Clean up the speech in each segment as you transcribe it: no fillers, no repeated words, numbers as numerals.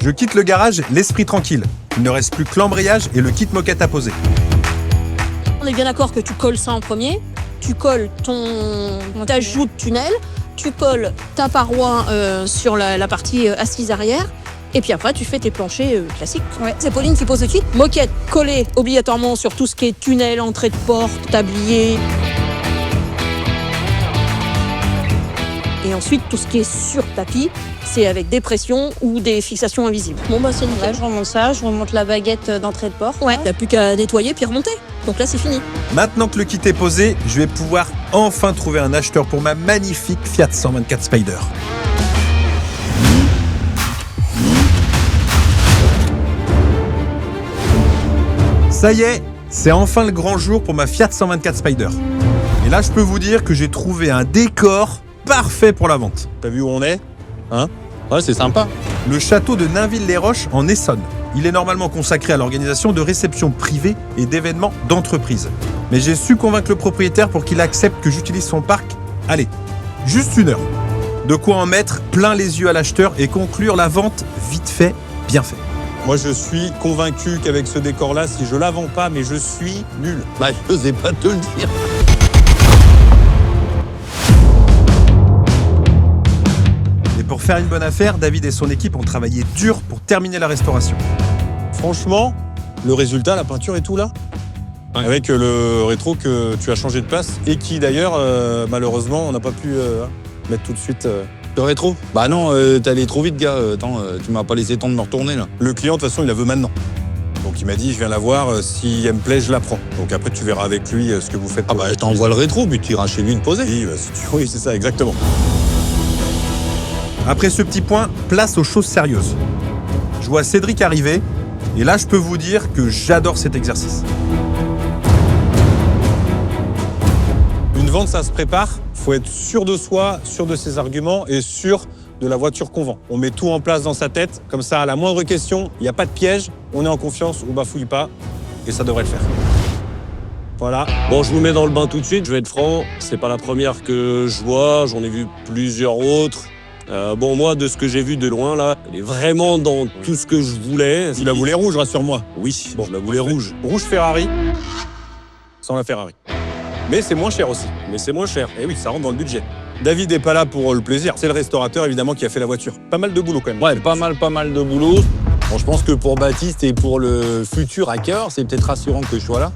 Je quitte le garage, l'esprit tranquille. Il ne reste plus que l'embrayage et le kit moquette à poser. On est bien d'accord que tu colles ça en premier. Tu colles ta joue de tunnel. Tu colles ta paroi sur la partie assise arrière. Et puis après, tu fais tes planchers classiques. Ouais. C'est Pauline qui pose le kit. Moquette collée obligatoirement sur tout ce qui est tunnel, entrée de porte, tablier. Et ensuite, tout ce qui est sur tapis, c'est avec des pressions ou des fixations invisibles. Bon, bah c'est nickel. Là, je remonte ça, je remonte la baguette d'entrée de porte. Ouais, t'as plus qu'à nettoyer puis remonter. Donc là, c'est fini. Maintenant que le kit est posé, je vais pouvoir enfin trouver un acheteur pour ma magnifique Fiat 124 Spider. Ça y est, c'est enfin le grand jour pour ma Fiat 124 Spider. Et là, je peux vous dire que j'ai trouvé un décor parfait pour la vente. T'as vu où on est? Hein? Ouais, c'est sympa. Le château de Nainville-les-Roches en Essonne. Il est normalement consacré à l'organisation de réceptions privées et d'événements d'entreprise. Mais j'ai su convaincre le propriétaire pour qu'il accepte que j'utilise son parc. Allez, juste 1 heure. De quoi en mettre plein les yeux à l'acheteur et conclure la vente vite fait, bien fait. Moi, je suis convaincu qu'avec ce décor-là, si je la vends pas, mais je suis nul. Bah, je n'osais pas te le dire. Et pour faire une bonne affaire, David et son équipe ont travaillé dur pour terminer la restauration. Franchement, le résultat, la peinture et tout là, avec le rétro que tu as changé de place et qui d'ailleurs, malheureusement, on n'a pas pu mettre tout de suite. Le rétro? Bah non, t'es allé trop vite, gars. Attends, tu m'as pas laissé le temps de me retourner, là. Le client, de toute façon, il la veut maintenant. Donc il m'a dit, je viens la voir, si elle me plaît, je la prends. Donc après, tu verras avec lui ce que vous faites. Ah bah, je t'envoie le rétro, puis tu iras chez lui le poser. Oui, oui, c'est ça, exactement. Après ce petit point, place aux choses sérieuses. Je vois Cédric arriver, et là je peux vous dire que j'adore cet exercice. Une vente, ça se prépare. Il faut être sûr de soi, sûr de ses arguments et sûr de la voiture qu'on vend. On met tout en place dans sa tête. Comme ça, à la moindre question, il n'y a pas de piège. On est en confiance, on bafouille pas. Et ça devrait le faire. Voilà. Bon, je vous mets dans le bain tout de suite, je vais être franc. C'est pas la première que je vois, j'en ai vu plusieurs autres. Bon, moi, de ce que j'ai vu de loin, là, elle est vraiment dans tout ce que je voulais. Tu la voulais rouge, rassure-moi. Oui, Bon, je la voulais rouge. Rouge Ferrari, sans la Ferrari. Mais c'est moins cher aussi. Mais c'est moins cher. Et oui, ça rentre dans le budget. David n'est pas là pour le plaisir. C'est le restaurateur, évidemment, qui a fait la voiture. Pas mal de boulot, quand même. Ouais, pas mal de boulot. Bon, je pense que pour Baptiste et pour le futur hacker, c'est peut-être rassurant que je sois là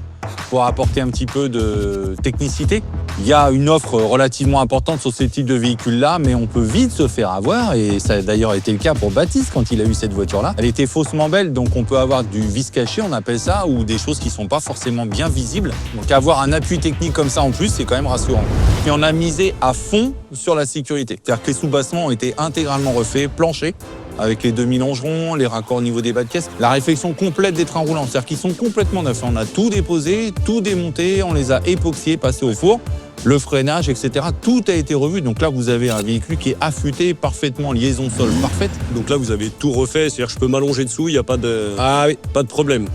pour apporter un petit peu de technicité. Il y a une offre relativement importante sur ce type de véhicule-là, mais on peut vite se faire avoir, et ça a d'ailleurs été le cas pour Baptiste quand il a eu cette voiture-là. Elle était faussement belle, donc on peut avoir du vice caché, on appelle ça, ou des choses qui sont pas forcément bien visibles. Donc avoir un appui technique comme ça en plus, c'est quand même rassurant. Et on a misé à fond sur la sécurité. C'est-à-dire que les sous-bassements ont été intégralement refaits, planchés, avec les demi-longerons, les raccords au niveau des bas de caisse, la réfection complète des trains roulants, c'est-à-dire qu'ils sont complètement neufs. On a tout déposé, tout démonté, on les a époxyés, passés au four, le freinage, etc. Tout a été revu. Donc là, vous avez un véhicule qui est affûté, parfaitement, liaison sol parfaite. Donc là, vous avez tout refait, c'est-à-dire que je peux m'allonger dessous, il n'y a pas de... Ah oui, Pas de problème.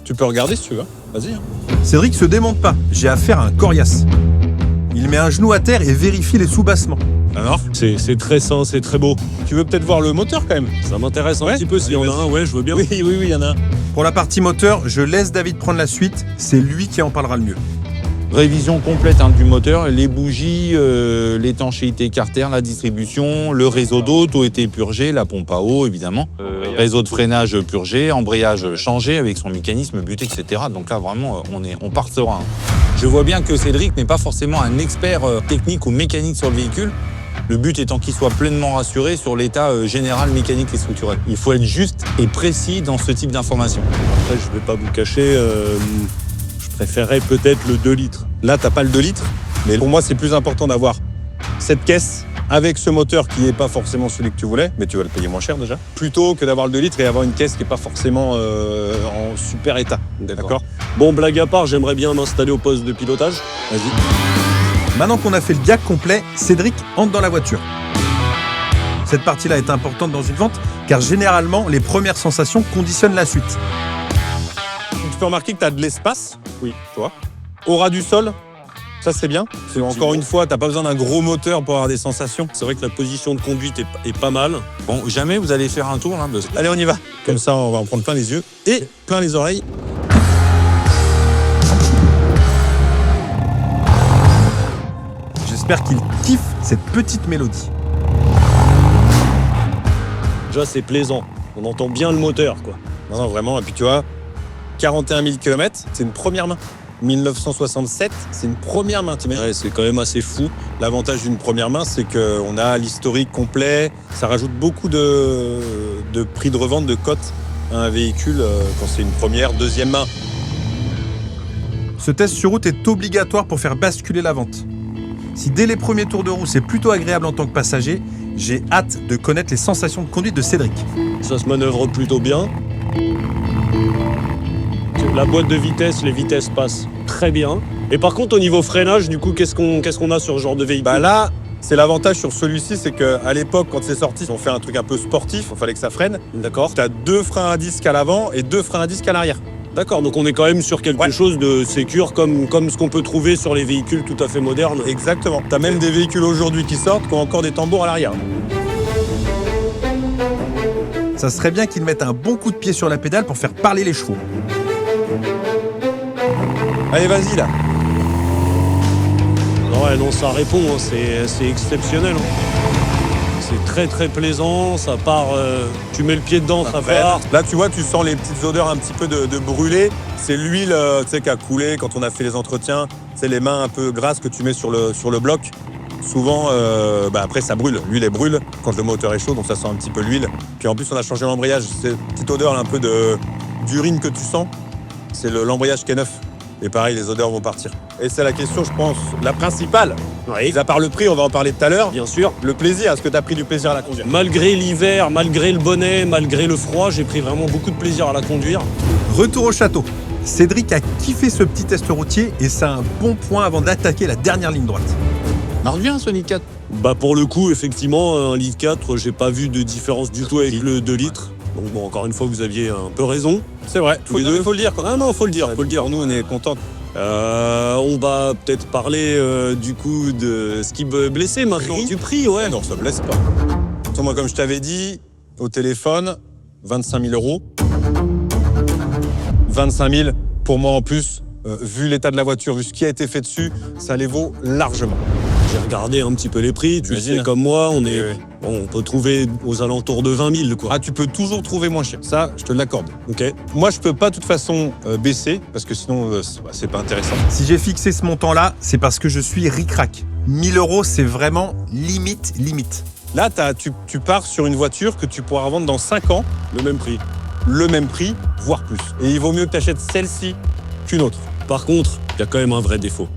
tu peux regarder si tu veux. Vas-y. Cédric se démonte pas, j'ai affaire à un coriace. Il met un genou à terre et vérifie les sous-bassements. Alors, C'est très sain, c'est très beau. tu veux peut-être voir le moteur, quand même? Ça m'intéresse un Ouais. petit peu, s'il y en a un, ouais, je veux bien. Oui, il y en a un. Pour la partie moteur, je laisse David prendre la suite, c'est lui qui en parlera le mieux. Révision complète du moteur, les bougies, l'étanchéité carter, la distribution, le réseau d'eau, tout a été purgé, la pompe à eau évidemment, réseau de freinage purgé, embrayage changé avec son mécanisme buté, etc. Donc là vraiment on part serein. Je vois bien que Cédric n'est pas forcément un expert technique ou mécanique sur le véhicule. Le but étant qu'il soit pleinement rassuré sur l'état général mécanique et structurel. Il faut être juste et précis dans ce type d'information. Après, je vais pas vous cacher, je préférerais peut-être le 2 litres. Là, t'as pas le 2 litres, mais pour moi, c'est plus important d'avoir cette caisse avec ce moteur qui n'est pas forcément celui que tu voulais, mais tu vas le payer moins cher déjà, plutôt que d'avoir le 2 litres et avoir une caisse qui n'est pas forcément en super état. D'accord? Bon, blague à part, j'aimerais bien m'installer au poste de pilotage. Vas-y. Maintenant qu'on a fait le diag complet, Cédric entre dans la voiture. Cette partie-là est importante dans une vente, car généralement, les premières sensations conditionnent la suite. Tu peux remarquer que tu as de l'espace, Oui. tu vois. Au ras du sol, Ça, c'est bien. C'est encore une fois, t'as pas besoin d'un gros moteur pour avoir des sensations. C'est vrai que la position de conduite est pas mal. Bon, jamais vous allez faire un tour là. Allez, on y va. Comme ça, on va en prendre plein les yeux et plein les oreilles. J'espère qu'il kiffe cette petite mélodie. Déjà, c'est plaisant. On entend bien le moteur, quoi. Non, vraiment. Et puis tu vois, 41 000 km, c'est une première main. 1967, c'est une première main, t'imagines? Ouais, c'est quand même assez fou. L'avantage d'une première main, c'est qu'on a l'historique complet. Ça rajoute beaucoup de prix de revente, de cote à un véhicule quand c'est une première, deuxième main. Ce test sur route est obligatoire pour faire basculer la vente. Si dès les premiers tours de roue, c'est plutôt agréable en tant que passager, j'ai hâte de connaître les sensations de conduite de Cédric. Ça se manœuvre plutôt bien. La boîte de vitesse, les vitesses passent très bien. Et par contre, au niveau freinage, du coup, qu'est-ce qu'on a sur ce genre de véhicule? Bah là, c'est l'avantage sur celui-ci, c'est qu'à l'époque, quand c'est sorti, on fait un truc un peu sportif, il fallait que ça freine. D'accord. Tu as 2 freins à disque à l'avant et 2 freins à disque à l'arrière. D'accord, donc on est quand même sur quelque chose de sécure comme ce qu'on peut trouver sur les véhicules tout à fait modernes. Exactement. Tu as même des véhicules aujourd'hui qui sortent qui ont encore des tambours à l'arrière. Ça serait bien qu'ils mettent un bon coup de pied sur la pédale pour faire parler les chevaux. Allez, vas-y là. Ouais, non, ça répond, hein, c'est exceptionnel. C'est très très plaisant, ça part, tu mets le pied dedans, ça part. Là, tu vois, tu sens les petites odeurs un petit peu de brûlé. C'est l'huile qui a coulé quand on a fait les entretiens. C'est les mains un peu grasses que tu mets sur le bloc. Souvent, après, ça brûle. L'huile, elle brûle quand le moteur est chaud, donc ça sent un petit peu l'huile. Puis en plus, on a changé l'embrayage. Cette petite odeur là, un peu d'urine que tu sens, c'est l'embrayage qui est neuf. Et pareil, les odeurs vont partir. Et c'est la question, je pense, la principale. Oui, À part le prix, on va en parler tout à l'heure. bien sûr. Le plaisir, est-ce que tu as pris du plaisir à la conduire? Malgré l'hiver, malgré le bonnet, malgré le froid, j'ai pris vraiment beaucoup de plaisir à la conduire. Retour au château. Cédric a kiffé ce petit test routier et c'est un bon point avant d'attaquer la dernière ligne droite. Marche bien ce litre 4. Bah pour le coup, effectivement, un litre 4, j'ai pas vu de différence du tout avec le 2 litres. Donc bon, encore une fois, vous aviez un peu raison. C'est vrai, Tous les deux. faut le dire. Ah non, faut le dire, faut le dire. Pour nous, on est contents. On va peut-être parler du coup de ce qui peut blesser maintenant. Du prix, ouais. Non, ça ne blesse pas. Attends, moi, comme je t'avais dit, au téléphone, 25 000 euros. 25 000, pour moi en plus, vu l'état de la voiture, vu ce qui a été fait dessus, ça les vaut largement. J'ai regardé un petit peu les prix. Tu Imagine. sais, comme moi, on est, Oui. bon, on peut trouver aux alentours de 20 000, quoi. Ah, tu peux toujours trouver moins cher. Ça, je te l'accorde. Ok. Moi, je peux pas de toute façon baisser, parce que sinon, c'est pas intéressant. Si j'ai fixé ce montant-là, c'est parce que je suis ric-rac. 1 000 euros, c'est vraiment limite. Là, tu pars sur une voiture que tu pourras revendre dans 5 ans, Le même prix. le même prix, voire plus. Et il vaut mieux que tu achètes celle-ci qu'une autre. Par contre, il y a quand même un vrai défaut.